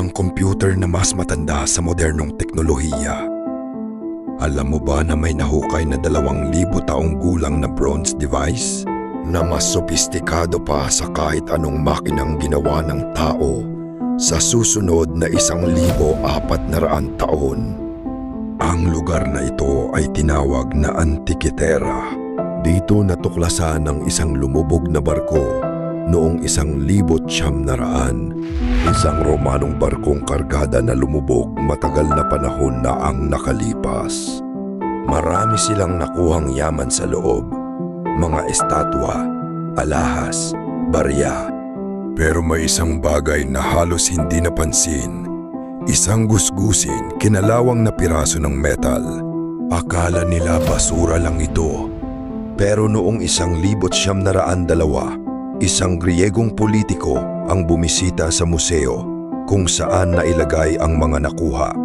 ang computer na mas matanda sa modernong teknolohiya. Alam mo ba na may nahukay na 2,000 taong gulang na bronze device na mas sopistikado pa sa kahit anong makinang ginawa ng tao sa susunod na 1,400 taon? Ang lugar na ito ay tinawag na Antikythera. Dito natuklasan ang isang lumubog na barko noong 1,900. Isang Romanong barkong kargada na lumubog matagal na panahon na ang nakalipas. Marami silang nakuhang yaman sa loob, mga estatwa, alahas, barya. Pero may isang bagay na halos hindi napansin. Isang gusgusin, kinalawang na piraso ng metal. Akala nila basura lang ito. Pero noong 1902, isang Griyegong politiko ang bumisita sa museo kung saan nailagay ang mga nakuha.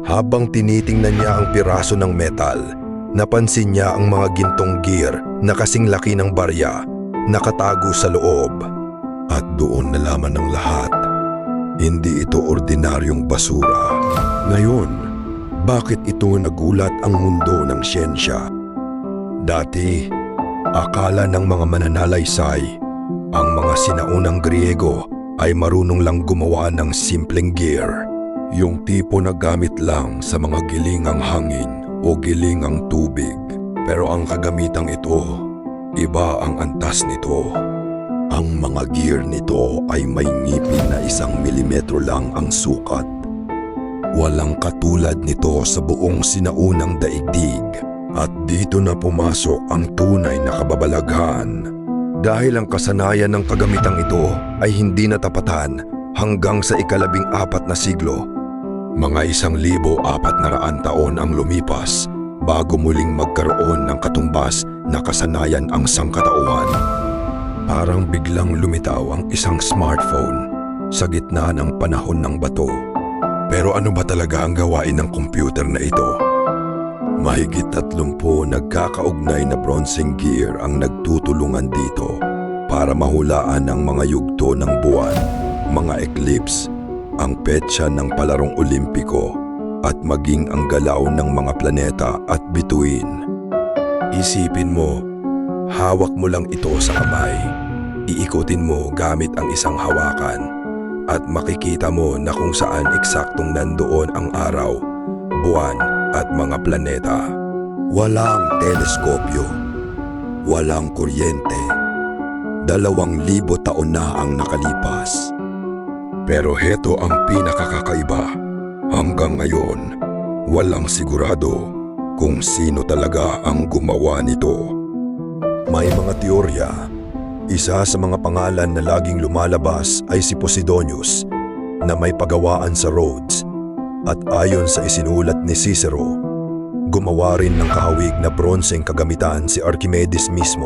Habang tinitingnan niya ang piraso ng metal, napansin niya ang mga gintong gear na kasing laki ng barya nakatago sa loob. At doon nalaman ng lahat, hindi ito ordinaryong basura. Ngayon, bakit ito nagulat ang mundo ng siyensya? Dati, akala ng mga mananalaysay, ang mga sinaunang Griego ay marunong lang gumawa ng simpleng gear. Yung tipo na gamit lang sa mga gilingang hangin o gilingang tubig. Pero ang kagamitang ito, iba ang antas nito. Ang mga gear nito ay may ngipin na 1 milimetro lang ang sukat. Walang katulad nito sa buong sinaunang daigdig. At dito na pumasok ang tunay na kababalaghan. Dahil ang kasanayan ng kagamitang ito ay hindi natapatan hanggang sa 14 na siglo. Mga 1,400 taon ang lumipas bago muling magkaroon ng katumbas na kasanayan ang sangkatauhan. Parang biglang lumitaw ang isang smartphone sa gitna ng panahon ng bato. Pero ano ba talaga ang gawain ng computer na ito? Mahigit 30 nagkakaugnay na bronzeng gear ang nagtutulungan dito para mahulaan ang mga yugto ng buwan, mga eclipse, ang petsa ng palarong olimpiko at maging ang galaw ng mga planeta at bituin. Isipin mo, hawak mo lang ito sa kamay, iikutin mo gamit ang isang hawakan at makikita mo na kung saan eksaktong nandoon ang araw, buwan, at mga planeta. Walang teleskopyo, walang kuryente. 2,000 taon na ang nakalipas. Pero heto ang pinakakakaiba. Hanggang ngayon, walang sigurado kung sino talaga ang gumawa nito. May mga teorya. Isa sa mga pangalan na laging lumalabas ay si Posidonius na may pagawaan sa Rhodes. At ayon sa isinulat ni Cicero, gumawa rin ng kahawig na bronseng kagamitan si Archimedes mismo,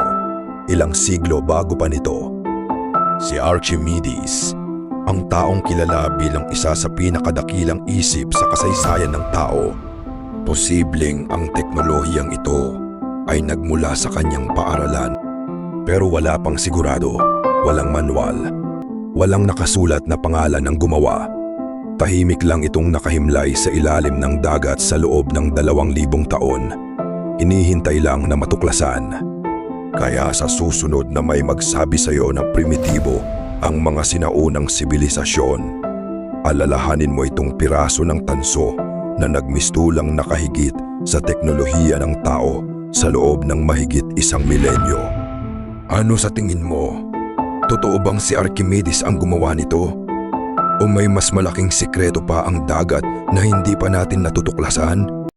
ilang siglo bago pa nito. Si Archimedes, ang taong kilala bilang isa sa pinakadakilang isip sa kasaysayan ng tao. Posibleng ang teknolohiyang ito ay nagmula sa kanyang paaralan. Pero wala pang sigurado, walang manual, walang nakasulat na pangalan ng gumawa. Tahimik lang itong nakahimlay sa ilalim ng dagat sa loob ng 2,000 taon. Inihintay lang na matuklasan. Kaya sa susunod na may magsabi sa iyo ng primitibo ang mga sinaunang sibilisasyon, alalahanin mo itong piraso ng tanso na nagmistulang nakahigit sa teknolohiya ng tao sa loob ng mahigit 1 milenyo. Ano sa tingin mo? Totoo bang si Archimedes ang gumawa nito? O may mas malaking sikreto pa ang dagat na hindi pa natin natutuklasan?